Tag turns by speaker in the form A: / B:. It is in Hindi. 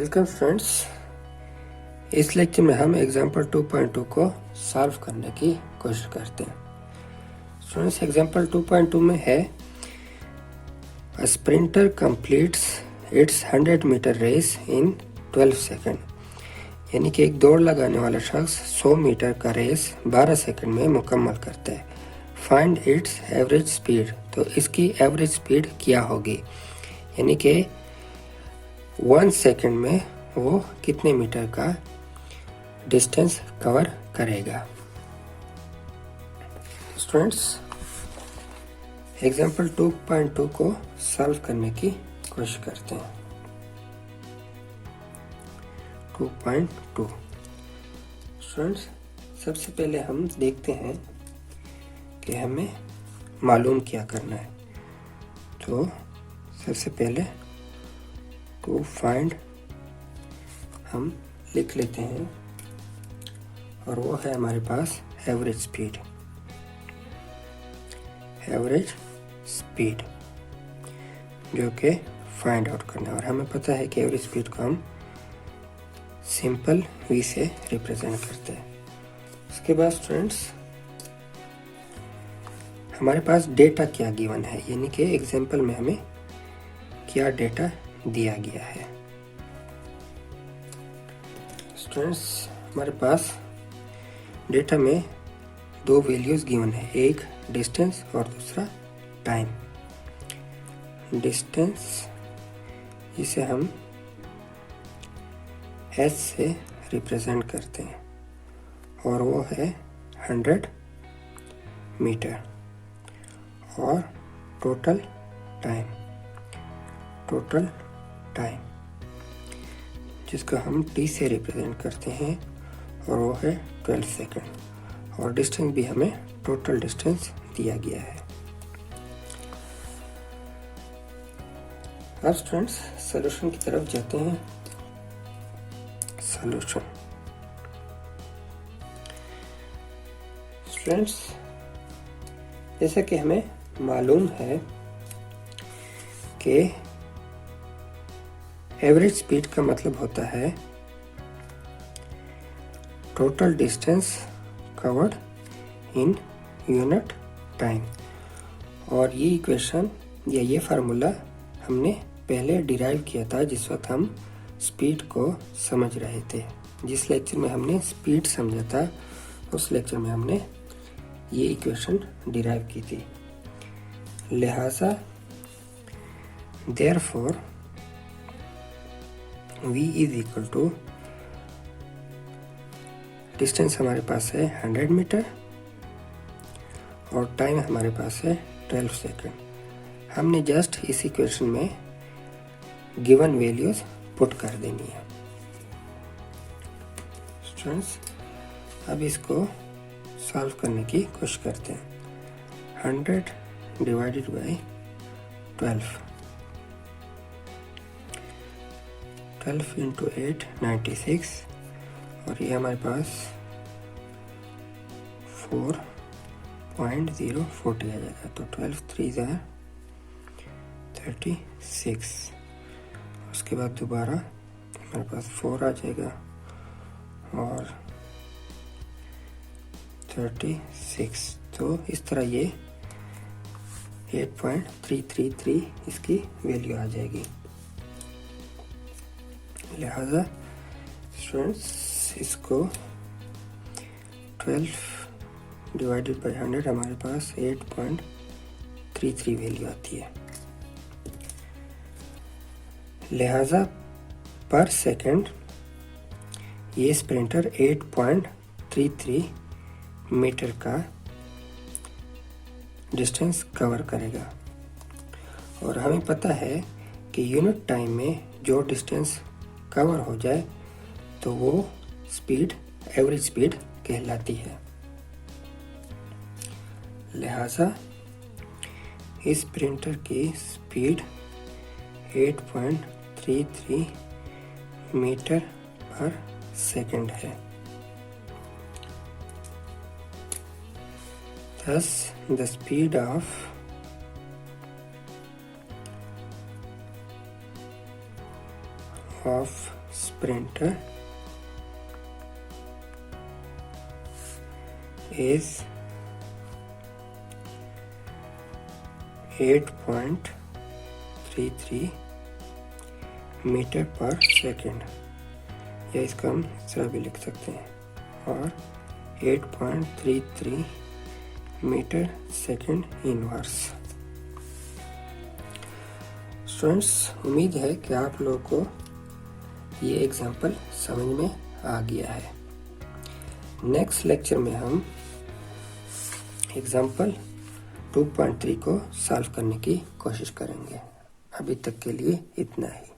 A: Welcome students. इस लेक्चर में हम एग्जाम्पल 2.2 को सॉल्व करने की कोशिश करते हैं। स्टूडेंट्स, एग्जाम्पल 2.2 में है a sprinter completes its 100 metre race in 12 second, यानी कि एक दौड़ लगाने वाला शख्स 100 मीटर का रेस 12 सेकंड में मुकम्मल करता है। फाइंड इट्स एवरेज स्पीड, तो इसकी एवरेज स्पीड क्या होगी, यानी कि 1 सेकंड में वो कितने मीटर का डिस्टेंस कवर करेगा। स्टूडेंट्स, एग्जाम्पल 2.2 को सॉल्व करने की कोशिश करते हैं। 2.2 स्टूडेंट्स, सबसे पहले हम देखते हैं कि हमें मालूम क्या करना है। तो सबसे पहले टू फाइंड हम लिख लेते हैं, और वो है हमारे पास एवरेज स्पीड। एवरेज स्पीड जो कि फाइंड आउट करना है, और हमें पता है कि एवरेज स्पीड को हम सिंपल वी से रिप्रेजेंट करते हैं। उसके बाद स्टूडेंट्स, हमारे पास डेटा क्या गिवन है, यानी कि एग्जाम्पल में हमें क्या डेटा दिया गया है। स्टूडेंट्स, हमारे पास डेटा में दो वैल्यूज गिवन है, एक डिस्टेंस और दूसरा टाइम। डिस्टेंस जिसे हम एस से रिप्रेजेंट करते हैं, और वो है 100 मीटर। और टोटल टाइम जिसको हम टी से रिप्रेजेंट करते हैं, और वो है 12 सेकंड। और डिस्टेंस भी हमें टोटल डिस्टेंस दिया गया है। अब स्टूडेंट्स सॉल्यूशन की तरफ जाते हैं। सॉल्यूशन स्टूडेंट्स, जैसा कि हमें मालूम है कि एवरेज स्पीड का मतलब होता है total distance covered in unit time. और ये इक्वेशन या ये फार्मूला हमने पहले डिराइव किया था जिस वक्त हम स्पीड को समझ रहे थे। जिस लेक्चर में हमने स्पीड समझा था, उस लेक्चर में हमने ये इक्वेशन डिराइव की थी। लिहाजा therefore v is equal to, distance हमारे पास है 100 मीटर और टाइम हमारे पास है 12 सेकंड। हमने जस्ट इस इक्वेशन में गिवन वैल्यूज पुट कर देनी है। स्टूडेंट्स, अब इसको सॉल्व करने की कोशिश करते हैं। 100 डिवाइडेड बाई 12 इंटू 8 96, और ये हमारे पास 4.040 आ जाएगा। तो 12 3 36, उसके बाद दोबारा हमारे पास 4 आ जाएगा और 36। तो इस तरह ये 8.333 इसकी वैल्यू आ जाएगी। लिहाजा स्टूडेंट्स, इसको 12 डिवाइडेड बाई 100 हमारे पास 8.33 वैल्यू आती है। लिहाजा पर सेकंड ये स्प्रिंटर 8.33 मीटर का डिस्टेंस कवर करेगा। और हमें पता है कि यूनिट टाइम में जो डिस्टेंस कवर हो जाए तो वो स्पीड एवरेज स्पीड कहलाती है। लिहाजा इस प्रिंटर की स्पीड 8.33 मीटर पर सेकंड है। Thus, the speed of printer is 8.33 metre per second, या इसका हम इस तरह भी लिख सकते हैं, और 8.33 मीटर सेकेंड इनवर्स। स्टूडेंट्स, उम्मीद है कि आप लोगों को ये एग्जाम्पल समझ में आ गया है। नेक्स्ट लेक्चर में हम एग्जाम्पल 2.3 को सॉल्व करने की कोशिश करेंगे। अभी तक के लिए इतना ही।